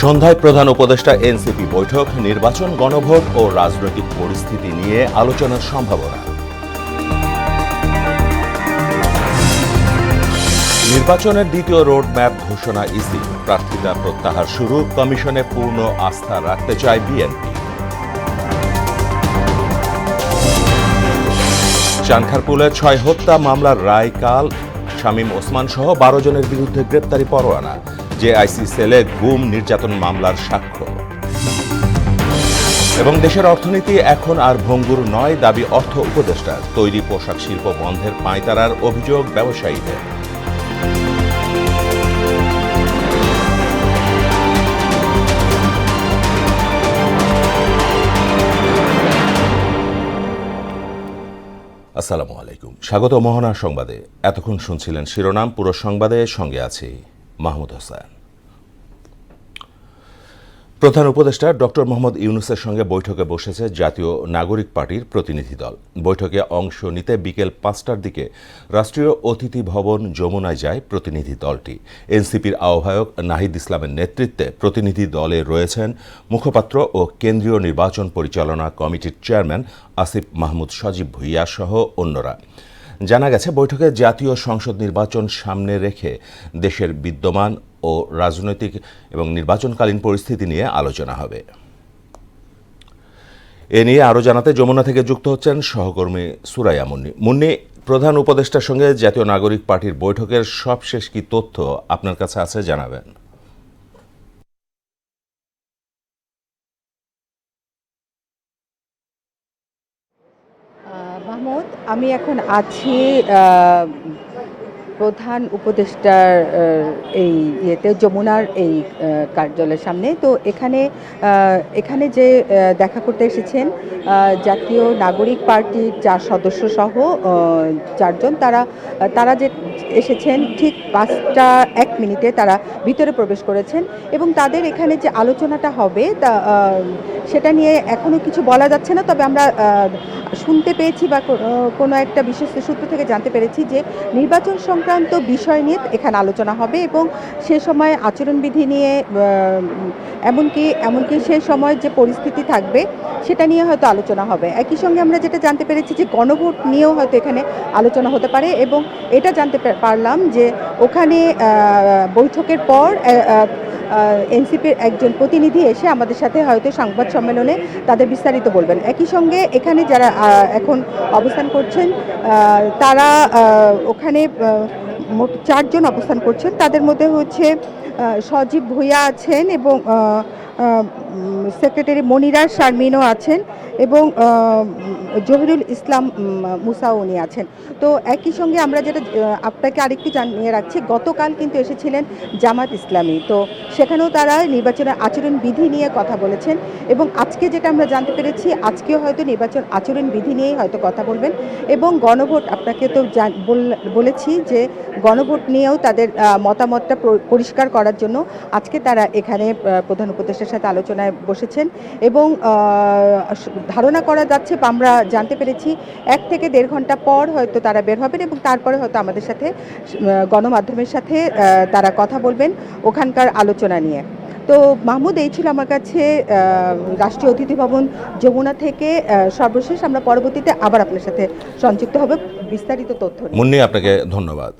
সন্ধ্যায় প্রধান উপদেষ্টা এনসিপি বৈঠক, নির্বাচন, গণভোট ও রাজনৈতিক পরিস্থিতি নিয়ে আলোচনার সম্ভাবনা। নির্বাচনের দ্বিতীয় রোডম্যাপ ঘোষণা ইসি, প্রার্থিতা প্রত্যাহার শুরু, কমিশনে পূর্ণ আস্থা রাখতে চায় বিএনপি। চানখারপুলে 6 হত্যা মামলার রায় কাল, শামীম ওসমান সহ 12 জনের বিরুদ্ধে গ্রেপ্তারি পরোয়ানা, জেআইসি সেলে গুম নির্যাতন মামলার সাক্ষ্য। এবং দেশের অর্থনীতি এখন আর ভঙ্গুর নয়, দাবি অর্থ উপদেষ্টার। তৈরি পোশাক শিল্প বন্ধের পাঁয়তারার অভিযোগ ব্যবসায়ীদের। আসসালামু আলাইকুম, স্বাগত মোহনা সংবাদে। এতক্ষণ শুনছিলেন শিরোনাম, পুরো সংবাদে সঙ্গে আছি মাহমুদ হোসেন। প্রধান উপদেষ্টা ডক্টর মোহাম্মদ ইউনূসের সঙ্গে বৈঠকে বসেছে জাতীয় নাগরিক পার্টির প্রতিনিধি দল। বৈঠকে অংশ নিতে বিকেল 5টার দিকে রাষ্ট্রীয় অতিথি ভবন যমুনায় যায় প্রতিনিধি দলটি। এনসিপির আহ্বায়ক নাহিদ ইসলামের নেতৃত্বে প্রতিনিধি দলে রয়েছেন মুখপাত্র ও কেন্দ্রীয় নির্বাচন পরিচালনা কমিটির চেয়ারম্যান আসিফ মাহমুদ সজীব ভুঁইয়া সহ অন্যরা। জানা গেছে, বৈঠকে জাতীয় সংসদ নির্বাচন সামনে রেখে দেশের বিদ্যমান ও রাজনৈতিক এবং নির্বাচনকালীন পরিস্থিতি নিয়ে আলোচনা হবে। এ নিয়ে আরও জানাতে যমুনা থেকে যুক্ত হচ্ছেন সহকর্মী সুরাইয়া মুন্নি। মুন্নি, প্রধান উপদেষ্টার সঙ্গে জাতীয় নাগরিক পার্টির বৈঠকের সবশেষ কি তথ্য আপনার কাছে আছে, জানাবেন। মাহমুদ, আমি এখন আছি প্রধান উপদেষ্টার এই যমুনার এই কার্যালয়ের সামনে। তো এখানে যে দেখা করতে এসেছেন জাতীয় নাগরিক পার্টির 4 সদস্য সহ 4 জন, তারা যে এসেছেন ঠিক 5টা 1 মিনিটে তারা ভিতরে প্রবেশ করেছেন এবং তাদের এখানে যে আলোচনাটা হবে সেটা নিয়ে এখনও কিছু বলা যাচ্ছে না। তবে আমরা শুনতে পেয়েছি বা কোনো একটা বিশেষ সূত্র থেকে জানতে পেরেছি যে নির্বাচন সংক্রান্ত বিষয় নিয়ে এখানে আলোচনা হবে এবং সে সময় আচরণবিধি নিয়ে এমনকি সেই সময় যে পরিস্থিতি থাকবে সেটা নিয়ে হয়তো আলোচনা হবে। একই সঙ্গে আমরা যেটা জানতে পেরেছি যে গণভোট নিয়েও হয়তো এখানে আলোচনা হতে পারে এবং এটা জানতে পারলাম যে ওখানে বৈঠকের পর এনসিপির একজন প্রতিনিধি এসে আমাদের সাথে হয়তো সংবাদ সম্মেলনে তাদের বিস্তারিত বলবেন। একই সঙ্গে এখানে যারা এখন অবস্থান করছেন তারা ওখানে মোট 4 জন অবস্থান করছেন। তাদের মধ্যে হচ্ছে সজীব ভুঁইয়া আছেন এবং সেক্রেটারি মনিরা শারমিনও আছেন এবং জহিরুল ইসলাম মুসাও উনি আছেন। তো একই সঙ্গে আমরা যেটা আপনাকে আরেকটু জানিয়ে রাখছি, গতকাল কিন্তু এসেছিলেন জামাত ইসলামী। তো সেখানেও তারা নির্বাচনের আচরণ বিধি নিয়ে কথা বলেছেন এবং আজকে যেটা আমরা জানতে পেরেছি, আজকেও হয়তো নির্বাচন আচরণ বিধি নিয়েই হয়তো কথা বলবেন এবং গণভোট, আপনাকে তো বলেছি যে গণভোট নিয়েও তাদের মতামতটা পরিষ্কার করার জন্য আজকে তারা এখানে প্রধান উপদেষ্টার সাথে আলোচনায় বসেছেন এবং ধারণা করা যাচ্ছে, আমরা জানতে পেরেছি 1 থেকে 1.5 ঘন্টা পর হয়তো তারা বের হবেন এবং তারপরে হয়তো আমাদের সাথে গণমাধ্যমের সাথে তারা কথা বলবেন ওখানকার আলোচনা নিয়ে। তো মাহমুদ, এই ছিল আমার কাছে রাষ্ট্রীয় অতিথি ভবন যমুনা থেকে সর্বশেষ। আমরা পরবর্তীতে আবার আপনার সাথে সংযুক্ত হবে বিস্তারিত তথ্য নিয়ে। মুন্নি, আপনাকে ধন্যবাদ।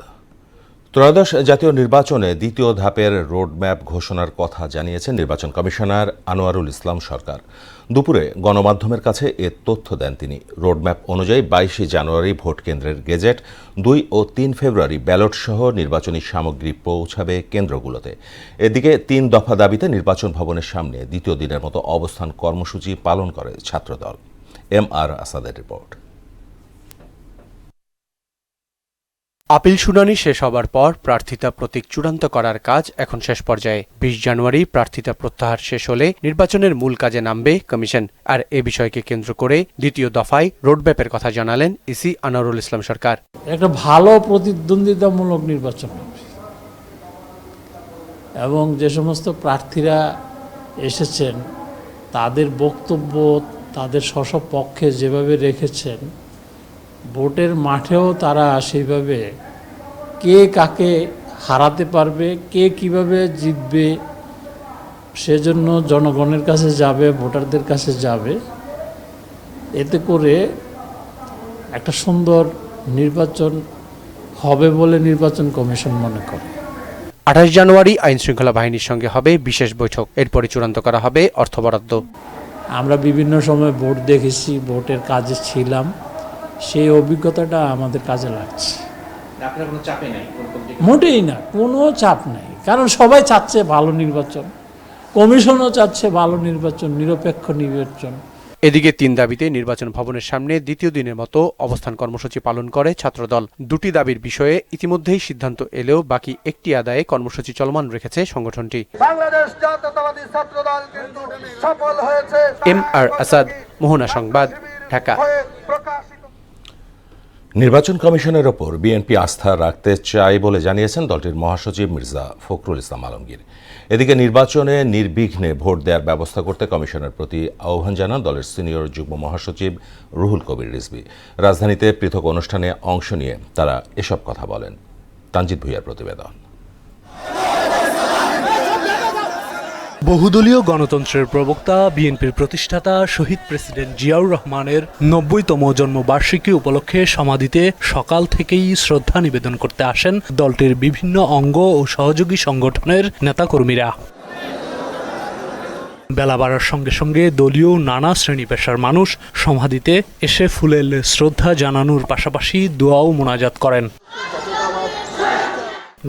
ত্রয়োদশ জাতীয় নির্বাচনে দ্বিতীয় ধাপের রোডম্যাপ ঘোষণার কথা জানিয়েছেন নির্বাচন কমিশনার আনোয়ারুল ইসলাম সরকার। দুপুরে গণমাধ্যমের কাছে এ তথ্য দেন তিনি। রোডম্যাপ অনুযায়ী 22 জানুয়ারি ভোট কেন্দ্রের গেজেট, 2 ও 3 ফেব্রুয়ারি ব্যালট সহ নির্বাচনী সামগ্রী পৌঁছাবে কেন্দ্রগুলোতে। এদিকে 3 দফা দাবিতে নির্বাচন ভবনের সামনে দ্বিতীয় দিনের মতো অবস্থান কর্মসূচি পালন করে ছাত্রদল। MR আসাদের রিপোর্ট। আপিল শুনানি শেষ হবার পর প্রার্থিতা প্রতীক চূড়ান্ত করার কাজ এখন শেষ পর্যায়ে। 20 জানুয়ারি প্রার্থিতা প্রত্যাহার শেষ হলে নির্বাচনের মূল কাজে নামবে কমিশন। আর এ বিষয়কে কেন্দ্র করে দ্বিতীয় দফায় রোডম্যাপের কথা জানালেন ইসি আনোয়ারুল ইসলাম সরকার। একটা ভালো প্রতিদ্বন্দ্বিতামূলক নির্বাচন হবে এবং যে সমস্ত প্রার্থীরা এসেছেন তাদের বক্তব্য তাদের স্ব পক্ষে যেভাবে রেখেছেন, ভোটের মাঠেও তারা সেইভাবে কে কাকে হারাতে পারবে, কে কিভাবে জিতবে, সেজন্য জনগণের কাছে যাবে, ভোটারদের কাছে যাবে। এতে করে একটা সুন্দর নির্বাচন হবে বলে নির্বাচন কমিশন মনে করে। 28 জানুয়ারি আইনশৃঙ্খলা বাহিনীর সঙ্গে হবে বিশেষ বৈঠক, এরপরে চূড়ান্ত করা হবে অর্থ বরাদ্দ। আমরা বিভিন্ন সময় ভোট দেখেছি, ভোটের কাজে ছিলাম, সেই অভিজ্ঞতাটা আমাদের কাজে লাগছে। মোটেই না, কোনো চাপ নাই, কারণ সবাই চাচ্ছে ভালো নির্বাচন, কমিশনও চাচ্ছে ভালো নির্বাচন, নিরপেক্ষ নির্বাচন। এদিকে 3 দাবিতে নির্বাচন ভবনের সামনে দ্বিতীয় দিনের মতো অবস্থান কর্মসূচি পালন করে ছাত্রদল। 2টি দাবির বিষয়ে ইতিমধ্যেই সিদ্ধান্ত এলেও বাকি একটি আদায়ে কর্মসূচি চলমান রেখেছে সংগঠনটি। বাংলাদেশ জাতীয়তাবাদী ছাত্রদল কিন্তু সফল হয়েছে। MR আসাদ, মোহনা সংবাদ, ঢাকা। নির্বাচন কমিশনের ওপর বিএনপি আস্থা রাখতে চায় বলে জানিয়েছেন দলটির মহাসচিব মির্জা ফখরুল ইসলাম আলমগীর। এদিকে নির্বাচনে নির্বিঘ্নে ভোট দেওয়ার ব্যবস্থা করতে কমিশনের প্রতি আহ্বান জানান দলের সিনিয়র যুগ্ম মহাসচিব রুহুল কবির রিজভী। রাজধানীতে পৃথক অনুষ্ঠানে অংশ নিয়ে তারা এসব কথা বলেন। তানজিদ ভুঁইয়ার প্রতিবেদন। বহুদলীয় গণতন্ত্রের প্রবক্তা, বিএনপির প্রতিষ্ঠাতা শহীদ প্রেসিডেন্ট জিয়াউর রহমানের 90তম জন্মবার্ষিকী উপলক্ষে সমাধিতে সকাল থেকেই শ্রদ্ধা নিবেদন করতে আসেন দলটির বিভিন্ন অঙ্গ ও সহযোগী সংগঠনের নেতাকর্মীরা। বেলা বাড়ার সঙ্গে সঙ্গে দলীয় নানা শ্রেণী পেশার মানুষ সমাধিতে এসে ফুলেল শ্রদ্ধা জানানোর পাশাপাশি দোয়া ও মোনাজাত করেন।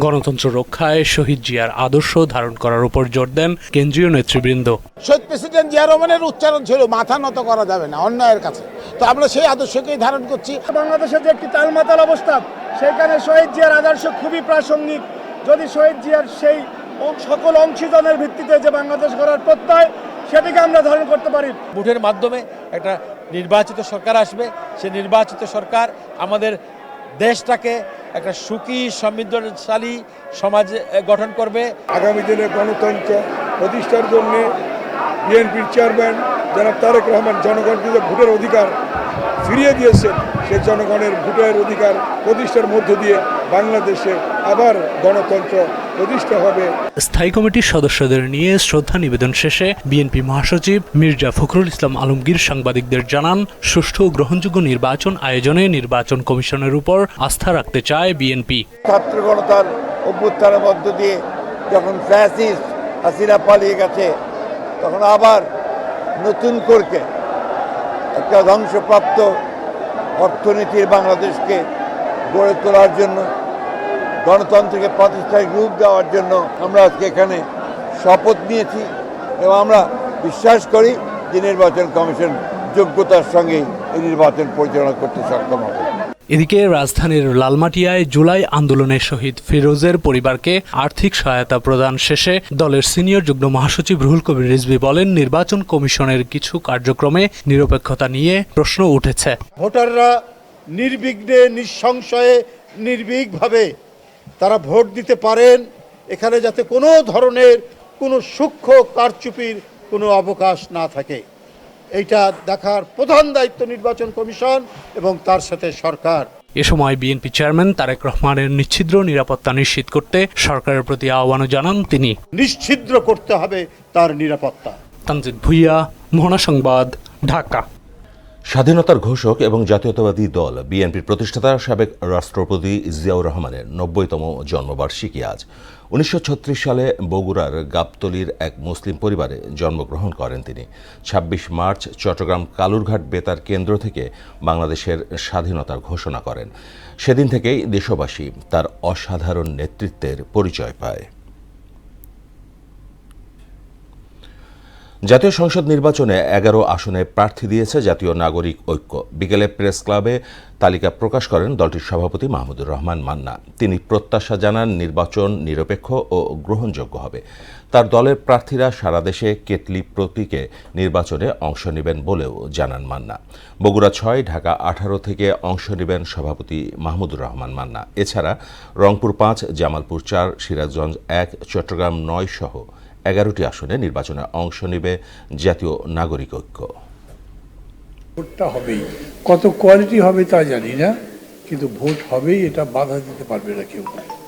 গণতন্ত্র রক্ষায় শহীদ জিয়ার আদর্শ ধারণ করার উপর জোর দেন কেন্দ্রীয় নেতৃবৃন্দ। শহীদ প্রেসিডেন্ট জিয়া রহমানের উচ্চারণ ছিল মাথা নত করা যাবে না অন্যায়ের কাছে, তো আমরা সেই আদর্শকেই ধারণ করছি। বাংলাদেশের যে একটি তালমাতাল অবস্থা, সেখানে শহীদ জিয়ার আদর্শ খুবই প্রাসঙ্গিক। যদি শহীদ জিয়ার সেই সকল অংশীজনের ভিত্তিতে যে বাংলাদেশ গড়ার প্রত্যয়, সেটিকে আমরা ধারণ করতে পারি। ভোটের মাধ্যমে একটা নির্বাচিত সরকার আসবে, সে নির্বাচিত সরকার আমাদের দেশটাকে একটা সুখী সমৃদ্ধশালী সমাজ গঠন করবে। আগামী দিনে গণতন্ত্র প্রতিষ্ঠার জন্য বিএনপির চেয়ারম্যান জনাব তারেক রহমান জনগণকে যে ভোটের অধিকার ফিরিয়ে দিয়েছেন, সেই জনগণের ভোটের অধিকার প্রতিষ্ঠার মধ্য দিয়ে বাংলাদেশে আবার গণতন্ত্র প্রতিষ্ঠা হবে। স্থায়ী কমিটির সদস্যদের নিয়ে শ্রদ্ধা নিবেদন শেষে বিএনপি মহাসচিব মির্জা ফখরুল ইসলাম আলমগীর সাংবাদিকদের জানান, সুষ্ঠু ও গ্রহণযোগ্য নির্বাচন আয়োজনে নির্বাচন কমিশনের উপর আস্থা রাখতে চায় বিএনপি। ছাত্র গণতার অভ্যুত্থানের মধ্য দিয়ে যখন ফ্যাসিস্ট হাসিনা পালিয়ে গেছে, তখন আবার নতুন করে একটা ধ্বংসপ্রাপ্ত অর্থনীতির বাংলাদেশকে গড়ে তোলার জন্য, গণতন্ত্রকে প্রতিষ্ঠায় রূপ দেওয়ার জন্য আমরা আজকে এখানে শপথ নিয়েছি এবং আমরা বিশ্বাস করি যে নির্বাচন কমিশন যোগ্যতার সঙ্গে এই নির্বাচন পরিচালনা করতে সক্ষম হবে। এদিকে রাজধানীর লালমাটিয়ায় জুলাই আন্দোলনে শহীদ ফিরোজের পরিবারকে আর্থিক সহায়তা প্রদান শেষে দলের সিনিয়র যুগ্ম মহাসচিব রুহুল কবির রিজভী বলেন, নির্বাচন কমিশনের কিছু কার্যক্রমে নিরপেক্ষতা নিয়ে প্রশ্ন উঠেছে। ভোটাররা নির্বিঘ্নে, নিঃসংশয়ে, নির্ভীকভাবে তারা ভোট দিতে পারেন, এখানে যাতে কোনো ধরনের কোনো সূক্ষ্ম কারচুপির কোনো অবকাশ না থাকে, এইটা দেখার প্রধান দায়িত্ব নির্বাচন কমিশন এবং তার সাথে সরকার। এ সময় বিএনপি চেয়ারম্যান তারেক রহমানের নিচ্ছিদ্র নিরাপত্তা নিশ্চিত করতে সরকারের প্রতি আহ্বানও জানান তিনি। নিশ্ছিদ্র করতে হবে তার নিরাপত্তা। তানজিদ ভুঁইয়া, মোহনা সংবাদ, ঢাকা। স্বাধীনতার ঘোষক এবং জাতীয়তাবাদী দল বিএনপির প্রতিষ্ঠাতা সাবেক রাষ্ট্রপতি জিয়াউর রহমানের 90তম জন্মবার্ষিকী আজ। 1936 সালে বগুড়ার গাবতলীর এক মুসলিম পরিবারে জন্মগ্রহণ করেন তিনি। 26 মার্চ চট্টগ্রাম কালুরঘাট বেতার কেন্দ্র থেকে বাংলাদেশের স্বাধীনতার ঘোষণা করেন। সেদিন থেকেই দেশবাসী তার অসাধারণ নেতৃত্বের পরিচয় পায়। জাতীয় সংসদ নির্বাচনে 11 আসনে প্রার্থী দিয়েছে জাতীয় নাগরিক ঐক্য। বিকেলে প্রেস ক্লাবে তালিকা প্রকাশ করেন দলটির সভাপতি মাহমুদুর রহমান মান্না। তিনি প্রত্যাশা জানান নির্বাচন নিরপেক্ষ ও গ্রহণযোগ্য হবে। তার দলের প্রার্থীরা সারা দেশে কেতলি প্রতীকে নির্বাচনে অংশ নেবেন বলেও জানান মান্না। বগুড়া 6, ঢাকা 18 থেকে অংশ নেবেন সভাপতি মাহমুদুর রহমান মান্না। এছাড়া রংপুর 5, জামালপুর 4, সিরাজগঞ্জ 1, চট্টগ্রাম 9 সহ 11টি আসনে নির্বাচনে অংশ নেবে জাতীয় নাগরিক ঐক্য। ভোটটা হবেই, কত কোয়ালিটি হবে তা জানি না, কিন্তু ভোট হবেই, এটা বাধা দিতে পারবে না কেউ।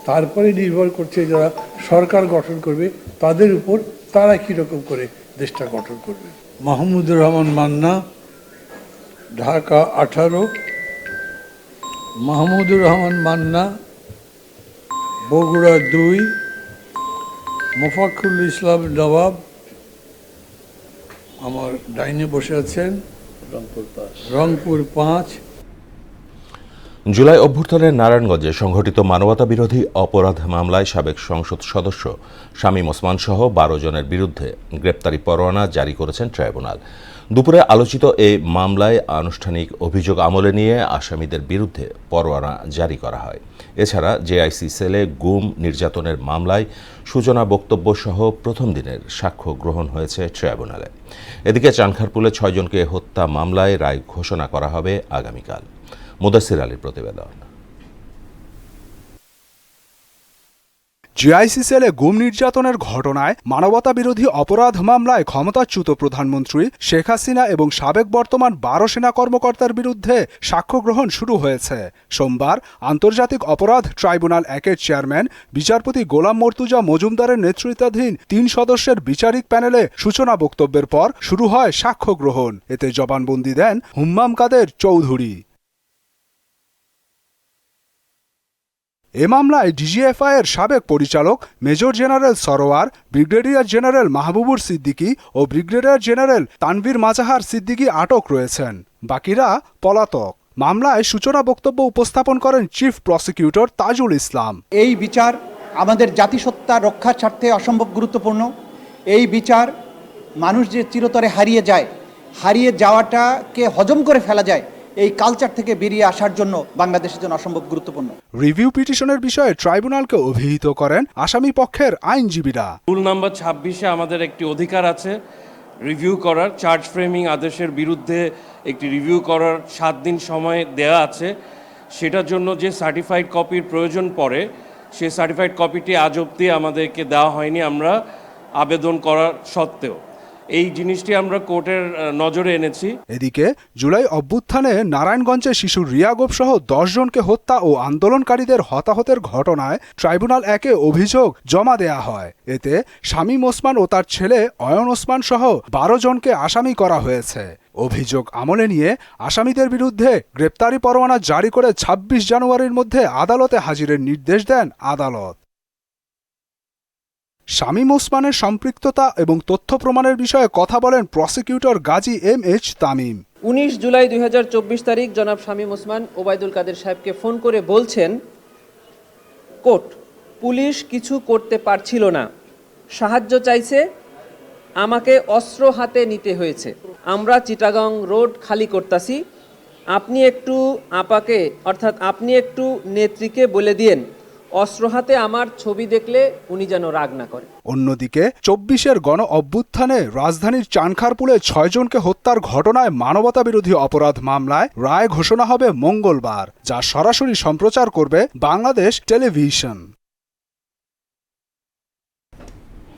তারপরে নির্ভর করছে যারা সরকার গঠন করবে তাদের উপর তারা কীরকম করে দেশটা গঠন করবে। মাহমুদুর রহমান মান্না, ঢাকা 18। মাহমুদুর রহমান মান্না, বগুড়া 2। মোফাক্কুল ইসলাম নবাব আমার ডাইনে বসে আছেন, রংপুর 5। জুলাই অভ্যুত্থানের নারায়ণগঞ্জে সংঘটিত মানবতা বিরোধী অপরাধ মামলায় সাবেক সংসদ সদস্য শামীম ওসমান সহ 12 জনের বিরুদ্ধে গ্রেপ্তারি পরোয়ানা জারি করেছেন ট্রাইব্যুনাল। দুপুরে আলোচিত এই মামলায় আনুষ্ঠানিক অভিযোগ আমলে নিয়ে আসামিদের বিরুদ্ধে পরোয়ানা জারি করা হয়। এছাড়া জেআইসি সেলে গুম নির্যাতনের মামলায় সূচনা বক্তব্য সহ প্রথম দিনের সাক্ষ্য গ্রহণ হয়েছে ট্রাইব্যুনালে। এদিকে চানখারপুলে 6 জনকে হত্যা মামলায় রায় ঘোষণা করা হবে আগামীকাল। মুদাসির আলীর প্রতিবেদন। জিআইসি সেলে গুম নির্যাতনের ঘটনায় মানবতা বিরোধী অপরাধ মামলায় ক্ষমতাচ্যুত প্রধানমন্ত্রী শেখ হাসিনা এবং সাবেক বর্তমান 12 সেনা কর্মকর্তার বিরুদ্ধে সাক্ষ্য গ্রহণ শুরু হয়েছে। সোমবার আন্তর্জাতিক অপরাধ ট্রাইব্যুনাল 1-এর চেয়ারম্যান বিচারপতি গোলাম মর্তুজা মজুমদারের নেতৃত্বাধীন 3 সদস্যের বিচারিক প্যানেলে সূচনা বক্তব্যের পর শুরু হয় সাক্ষ্য গ্রহণ। এতে জবানবন্দি দেন হুম্মাম কাদের চৌধুরী। এ মামলায় ডিজিএফআই এর সাবেক পরিচালক major general Sarwar, brigadier general Mahbubur Siddiqui ও ব্রিগেডিয়ার জেনারেল তানভীর মাজাহার সিদ্দিকী আটক রয়েছেন, বাকিরা পলাতক। মামলায় সূচনা বক্তব্য উপস্থাপন করেন চিফ প্রসিকিউটর তাজুল ইসলাম। এই বিচার আমাদের জাতিসত্তা রক্ষার স্বার্থে অসম্ভব গুরুত্বপূর্ণ। এই বিচার মানুষ যে চিরতরে হারিয়ে যাওয়াটাকে হজম করে ফেলা যায়, এই কালচার থেকে বেরিয়ে আসার জন্য বাংলাদেশের জন্য অসম্ভব গুরুত্বপূর্ণ। রিভিউ পিটিশনের বিষয়ে ট্রাইব্যুনালকে অভিহিত করেন আসামি পক্ষের আইনজীবীরা। রুল নাম্বার 26-এ আমাদের একটি অধিকার আছে রিভিউ করার, চার্জ ফ্রেমিং আদেশের বিরুদ্ধে একটি রিভিউ করার 7 দিন সময় দেয়া আছে। সেটার জন্য যে সার্টিফাইড কপির প্রয়োজন পড়ে, সেই সার্টিফাইড কপিটি আজ অবধি আমাদেরকে দেওয়া হয়নি, আমরা আবেদন করার সত্ত্বেও। এই জিনিসটি আমরা কোর্টের নজরে এনেছি। এদিকে জুলাই অভ্যুত্থানে নারায়ণগঞ্জে শিশু রিয়া গোপ সহ 10 জনকে হত্যা ও আন্দোলনকারীদের হতাহতের ঘটনায় ট্রাইব্যুনাল 1-এ অভিযোগ জমা দেয়া হয়। এতে শামীম ওসমান ও তার ছেলে অয়ন ওসমান সহ 12 জনকে আসামি করা হয়েছে। অভিযোগ আমলে নিয়ে আসামিদের বিরুদ্ধে গ্রেপ্তারি পরোয়ানা জারি করে 26 জানুয়ারির মধ্যে আদালতে হাজিরের নির্দেশ দেন আদালত। শামীম ওসমানের সম্পৃক্ততা এবং তথ্য প্রমাণের বিষয়ে কথা বলেন প্রসিকিউটর গাজী MH তামিম। 19 জুলাই 2024 তারিখ জনাব শামীম ওসমান ওবায়দুল কাদের সাহেবকে ফোন করে বলছেন, কোর্ট পুলিশ কিছু করতে পারছিল না, সাহায্য চাইছে, আমাকে অস্ত্র হাতে নিতে হয়েছে, আমরা চিটাগং রোড খালি করতাছি, আপনি একটু আপাকে অর্থাৎ আপনি একটু নেত্রীকে বলে দিয়েন অস্ত্র হাতে আমার ছবি দেখলে উনি যেন রাগ না করে। অন্যদিকে 24-এর গণ অভ্যুত্থানে রাজধানীর চানখারপুলে 6 জনকে হত্যার ঘটনায় মানবতা বিরোধী অপরাধ মামলায় রায় ঘোষণা হবে মঙ্গলবার, যা সরাসরি সম্প্রচার করবে বাংলাদেশ টেলিভিশন।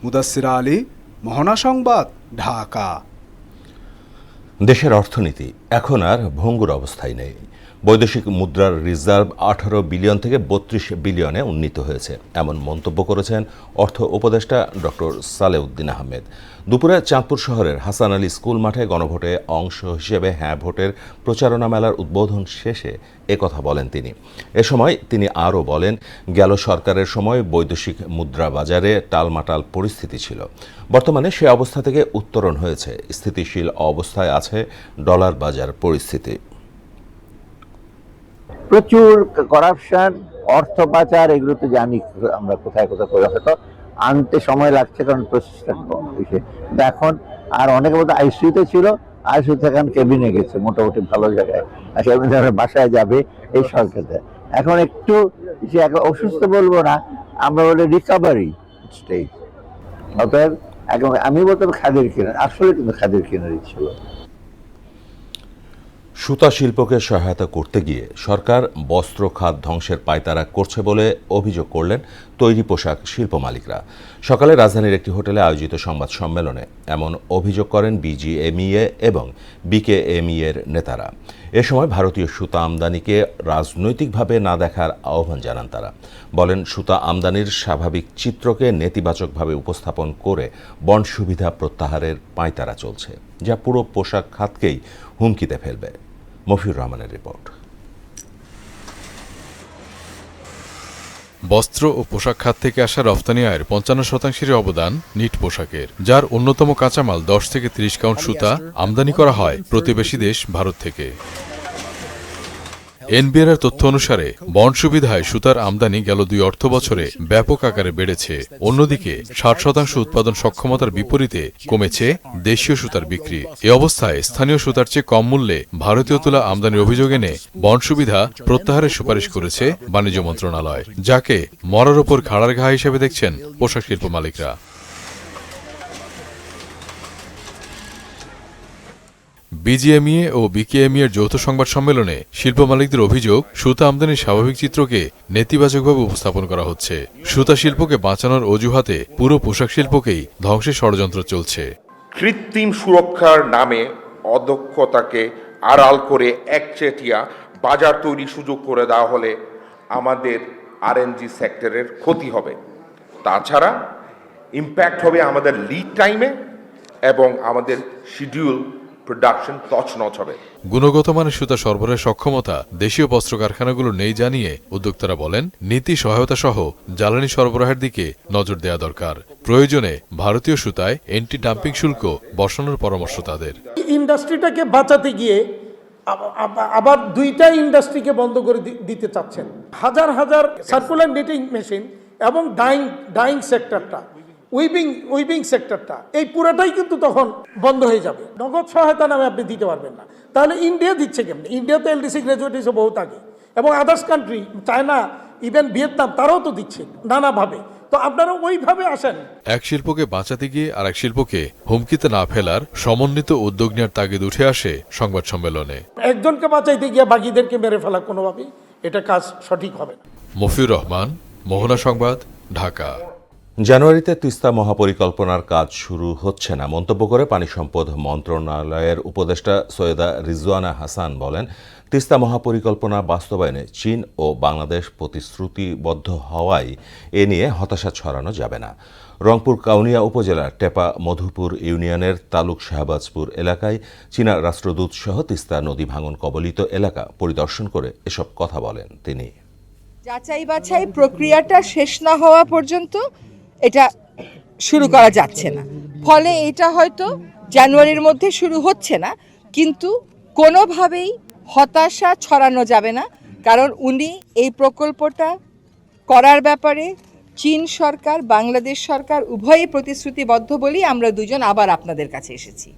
মুদাসসির আলী, মোহনা সংবাদ, ঢাকা। দেশের অর্থনীতি এখন আর ভঙ্গুর অবস্থায় নেই। বৈদেশিক মুদ্রার রিজার্ভ 18 বিলিয়ন থেকে 32 বিলিয়নে উন্নীত হয়েছে, এমন মন্তব্য করেছেন অর্থ উপদেষ্টা ডক্টর সালেউদ্দিন আহমেদ। দুপুরে চাঁদপুর শহরের হাসান আলী স্কুল মাঠে গণভোটে অংশ হিসেবে হ্যাঁ ভোটের প্রচারণা মেলার উদ্বোধন শেষে একথা বলেন তিনি। এ সময় তিনি আরও বলেন, গেল সরকারের সময় বৈদেশিক মুদ্রা বাজারে টালমাটাল পরিস্থিতি ছিল, বর্তমানে সে অবস্থা থেকে উত্তরণ হয়েছে, স্থিতিশীল অবস্থায় আছে ডলার বাজার পরিস্থিতি। প্রচুর করাপশন, অর্থ পাচার, এগুলো তো জানি আমরা কোথায় কোথায় করে, হয়তো আনতে সময় লাগছে কারণ প্রসেসটা এখন। আর অনেকে বলতে আইসিইউতে ছিল, আইসিইউ থেকে এখন কেবিনে গেছে, মোটামুটি ভালো জায়গায়, বাসায় যাবে এই সরকারে। এখন একটু অসুস্থ বলবো না, আমরা বলি রিকভারি স্টেজ। অতএব আমি বলতে খাদের কেনার, আসলে কিন্তু খাদের কেনারই ছিল। সুতা শিল্পকে সহায়তা করতে গিয়ে সরকার বস্ত্র খাত ধ্বংসের পায়তারা করছে বলে অভিযোগ করলেন তৈরি পোশাক শিল্প মালিকরা। সকালে রাজধানীর একটি হোটেলে আয়োজিত সংবাদ সম্মেলনে এমন অভিযোগ করেন বিজিএমইএ এবং বিকেএমইএর নেতারা। এ সময় ভারতীয় সুতা আমদানিকে রাজনৈতিকভাবে না দেখার আহ্বান জানান তারা। বলেন, সুতা আমদানির স্বাভাবিক চিত্রকে নেতিবাচকভাবে উপস্থাপন করে বন্ড সুবিধা প্রত্যাহারের পাঁয়তারা চলছে, যা পুরো পোশাক খাতকেই হুমকিতে ফেলবে। মফিউর রহমানের রিপোর্ট। বস্ত্র ও পোশাক খাত থেকে আসা রফতানি আয়ের ৫৫%-এর অবদান নিট পোশাকের, যার অন্যতম কাঁচামাল ১০ থেকে ৩০ কাউন্ট সুতা আমদানি করা হয় প্রতিবেশী দেশ ভারত থেকে। এনবিআর তথ্য অনুসারে বন্ড সুবিধায় সুতার আমদানি গেল ২ অর্থ বছরে ব্যাপক আকারে বেড়েছে। অন্যদিকে ৬০% উৎপাদন সক্ষমতার বিপরীতে কমেছে দেশীয় সুতার বিক্রি। এ অবস্থায় স্থানীয় সুতার চেয়ে কম মূল্যে ভারতীয় তুলা আমদানির অভিযোগ এনে বন্ড সুবিধা প্রত্যাহারের সুপারিশ করেছে বাণিজ্য মন্ত্রণালয়, যাকে মরার ওপর খাড়ার ঘা হিসেবে দেখছেন পোশাক শিল্প মালিকরা। বিজিএমইএ ও বিকেএমইএর যৌথ সংবাদ সম্মেলনে শিল্প মালিকদের অভিযোগ, সুতা আমদানির স্বাভাবিক চিত্রকে নেতিবাচকভাবে উপস্থাপন করা হচ্ছে। সুতা শিল্পকে বাঁচানোর অজুহাতে পুরো পোশাক শিল্পকেই ধ্বংসের ষড়যন্ত্র চলছে। কৃত্রিম সুরক্ষার নামে অদক্ষতাকে আড়াল করে একচেটিয়া বাজার তৈরি সুযোগ করে দেওয়া হলে আমাদের আরএনজি সেক্টরের ক্ষতি হবে। তাছাড়া ইম্প্যাক্ট হবে আমাদের লিড টাইমে এবং আমাদের শিডিউল প্রোডাকশন তছনছ হবে। গুণগত মানের সুতা সরবরাহের সক্ষমতা দেশীয় বস্ত্র কারখানাগুলো নেই জানিয়ে উদ্যোক্তারা বলেন, নীতি সহায়তা সহ জ্বালানি সরবরাহের দিকে নজর দেওয়া দরকার। প্রয়োজনে ভারতীয় সুতায় এন্টি ডাম্পিং শুল্ক বসানোর পরামর্শ তাদের। ইন্ডাস্ট্রিটাকে বাঁচাতে গিয়ে আবার দুইটা ইন্ডাস্ট্রিকে বন্ধ করে দিতে চাচ্ছেন। হাজার হাজার সার্কুলার নিটিং মেশিন এবং ডাইং সেক্টরটা, উইভিং সেক্টরটা, এই পুরোটাই কিন্তু তখন বন্ধ হয়ে যাবে। নগদ সহায়তা নামে আপনি দিতে পারবেন না। তাহলে ইন্ডিয়া দিচ্ছে কেমন? ইন্ডিয়া তো এলডিসি গ্র্যাজুয়েট হিসেবে বহুত আগে, এবং others country, China, even Vietnam, তারাও তো দিচ্ছে নানাভাবে। তো আপনারা ওইভাবে আসেন। এক শিল্পকে বাঁচাতে গিয়ে আর এক শিল্পকে হুমকিতে না ফেলার সমন্বিত উদ্যোগ নেওয়ার তাগিদ উঠে আসে সংবাদ সম্মেলনে। একজনকে বাঁচাইতে গিয়ে বাকিদেরকে মেরে ফেলা কোনোভাবেই এটা কাজ সঠিক হবে না। মফিউর রহমান, মোহনা সংবাদ, ঢাকা। জানুয়ারিতে তিস্তা মহাপরিকল্পনার কাজ শুরু হচ্ছে না মন্তব্য করে পানি সম্পদ মন্ত্রণালয়ের উপদেষ্টা সৈয়দা রিজওয়ানা হাসান বলেন, তিস্তা মহাপরিকল্পনা বাস্তবায়নে চীন ও বাংলাদেশ প্রতিশ্রুতিবদ্ধ হওয়ায় এ নিয়ে হতাশা ছড়ানো যাবে না। রংপুর কাউনিয়া উপজেলার টেপা মধুপুর ইউনিয়নের তালুক শাহবাজপুর এলাকায় চীনা রাষ্ট্রদূত সহ তিস্তা নদী ভাঙন কবলিত এলাকা পরিদর্শন করে এসব কথা বলেন তিনি। যাচাই বাছাই প্রক্রিয়াটা শেষ না হওয়া পর্যন্ত এটা শুরু করা যাচ্ছে না। ফলে এটা হয়তো জানুয়ারির মধ্যে শুরু হচ্ছে না, কিন্তু কোনোভাবেই হতাশা ছড়ানো যাবে না, কারণ উনি এই প্রকল্পটা করার ব্যাপারে চীন সরকার, বাংলাদেশ সরকার উভয়ই প্রতিশ্রুতিবদ্ধ বলেই আমরা দুজন আবার আপনাদের কাছে এসেছি।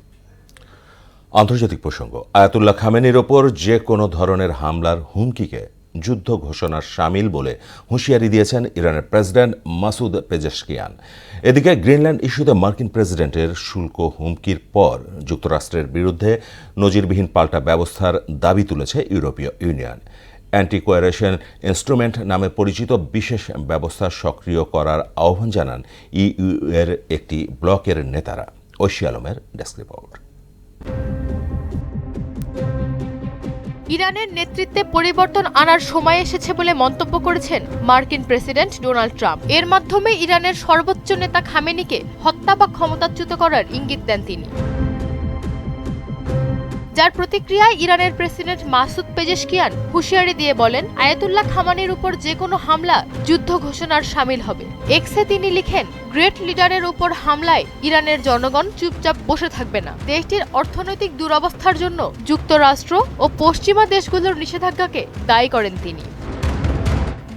আন্তর্জাতিক প্রসঙ্গ, আয়াতুল্লাহ খামেনির ওপর যে কোনো ধরনের হামলার হুমকিকে যুদ্ধ ঘোষণার শামিল বলে হুঁশিয়ারি দিয়েছেন ইরানের প্রেসিডেন্ট মাসুদ পেজেশকিয়ান। এদিকে গ্রিনল্যান্ড ইস্যুতে মার্কিন প্রেসিডেন্টের শুল্ক হুমকির পর যুক্তরাষ্ট্রের বিরুদ্ধে নজিরবিহীন পাল্টা ব্যবস্থার দাবি তুলেছে ইউরোপীয় ইউনিয়ন। অ্যান্টি কোয়ারেশন ইনস্ট্রুমেন্ট নামে পরিচিত বিশেষ ব্যবস্থা সক্রিয় করার আহ্বান জানান ইইউ এর একটি ব্লকের নেতারা। ঐশী আলমের ডেস্ক রিপোর্ট। ইরানের নেতৃত্বে পরিবর্তন আনার সময় এসেছে বলে মন্তব্য করেছেন মার্কিন প্রেসিডেন্ট ডোনাল্ড ট্রাম্প। এর মাধ্যমে ইরানের সর্বোচ্চ নেতা খামেনিকে হত্যা বা ক্ষমতাচ্যুত করার ইঙ্গিত দেন তিনি। যার প্রতিক্রিয়ায় ইরানের প্রেসিডেন্ট মাসুদ পেজেশকিয়ান হুঁশিয়ারি দিয়ে বলেন, আয়াতুল্লাহ খামেনির উপর যে কোনো হামলা যুদ্ধ ঘোষণার শামিল হবে। এক্সে তিনি লিখেন, গ্রেট লিডারের উপর হামলায় ইরানের জনগণ চুপচাপ বসে থাকবে না। দেশটির অর্থনৈতিক দুরবস্থার জন্য যুক্তরাষ্ট্র ও পশ্চিমা দেশগুলোর নিষেধাজ্ঞাকে দায়ী করেন তিনি।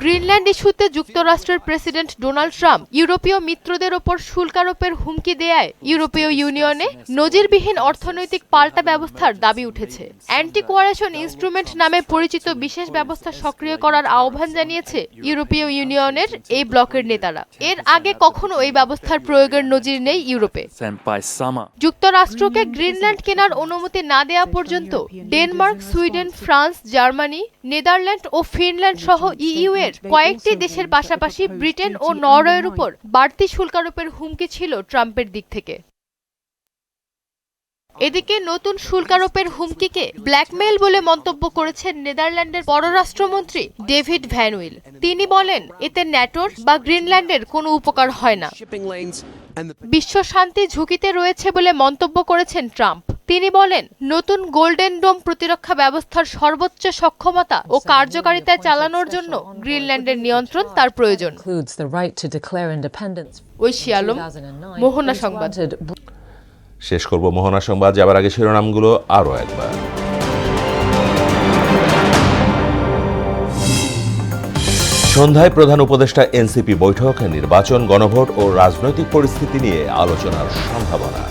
গ্রিনল্যান্ড ইস্যুতে যুক্তরাষ্ট্রের প্রেসিডেন্ট ডোনাল্ড ট্রাম্প ইউরোপীয় মিত্রদের ওপর শুল্ক আরোপের হুমকি দেয়ায় ইউরোপীয় ইউনিয়নে নজিরবিহীন অর্থনৈতিক পাল্টা ব্যবস্থার দাবি উঠেছে। অ্যান্টি কোয়ারেশন ইনস্ট্রুমেন্ট নামে পরিচিত বিশেষ ব্যবস্থা সক্রিয় করার আহ্বান জানিয়েছে ইউরোপীয় ইউনিয়নের এই ব্লকের নেতারা। এর আগে কখনো এই ব্যবস্থার প্রয়োগের নজির নেই ইউরোপে। যুক্তরাষ্ট্রকে গ্রিনল্যান্ড কেনার অনুমতি না দেওয়া পর্যন্ত Denmark, Sweden, France, Germany, Netherland ও ফিনল্যান্ড সহ ইইউ এর ইউরোপের কয়েকটি দেশের পাশাপাশি ব্রিটেন ও নরওয়ের উপর বাড়তি শুল্ক আরোপের হুমকি ছিল ট্রাম্পের দিক থেকে। এদিকে নতুন শুল্ক আরোপের হুমকিকে ব্ল্যাকমেইল বলে মন্তব্য করেছেন নেদারল্যান্ডের পররাষ্ট্রমন্ত্রী ডেভিড ভ্যান উইল। তিনি বলেন, এতে ন্যাটোর বা গ্রিনল্যান্ডের কোনো উপকার হয় না। বিশ্ব শান্তি ঝুঁকিতে রয়েছে বলে মন্তব্য করেছেন ট্রাম্প। তিনি বলেন, নতুন গোল্ডেন ডোম প্রতিরক্ষা ব্যবস্থার সর্বোচ্চ সক্ষমতা ও কার্যকারিতায় চালানোর জন্য গ্রিনল্যান্ডের নিয়ন্ত্রণ তার প্রয়োজন। ঐশী আলম, মোহনা সংবাদ। শেষ করব মোহনা সংবাদ, যাবার আগে শিরোনামগুলো আরও একবার। সন্ধ্যায় প্রধান উপদেষ্টা এনসিপি বৈঠক, নির্বাচন, গণভোট ও রাজনৈতিক পরিস্থিতি নিয়ে আলোচনার সম্ভাবনা।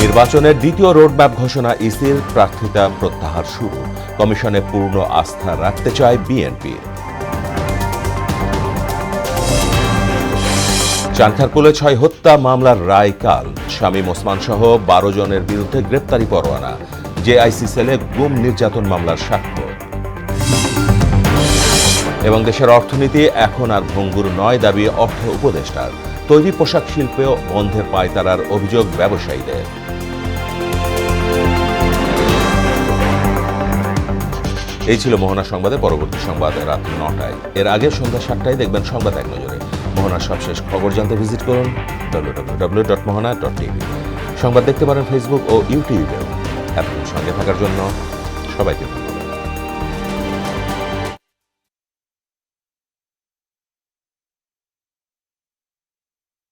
নির্বাচনের দ্বিতীয় রোডম্যাপ ঘোষণা, ইসির প্রার্থিতা প্রত্যাহার শুরু, কমিশনে পূর্ণ আস্থা রাখতে চায় বিএনপি। চানখারপুলে 6 হত্যা মামলার রায় কাল, শামীম ওসমান সহ 12 জনের বিরুদ্ধে গ্রেপ্তারি পরোয়ানা, জেআইসি সেলে গুম নির্যাতন মামলার সাক্ষ্য। এবং দেশের অর্থনীতি এখন আর ভঙ্গুর নয় দাবি অর্থ উপদেষ্টার, তৈরি পোশাক শিল্পেও বন্ধের পায়তারার অভিযোগ ব্যবসায়ীদের। এই ছিল মোহনা সংবাদের পরবর্তী সংবাদ রাত 9টায়। এর আগে সন্ধ্যা 7টায় দেখবেন সংবাদ এক নজরে। মোহনার সবশেষ খবর জানতে ভিজিট করুন www.mohana.tv। সংবাদ দেখতে পারেন ফেসবুক ও ইউটিউবেও। এতক্ষণ সঙ্গে থাকার জন্য সবাইকে ধন্যবাদ।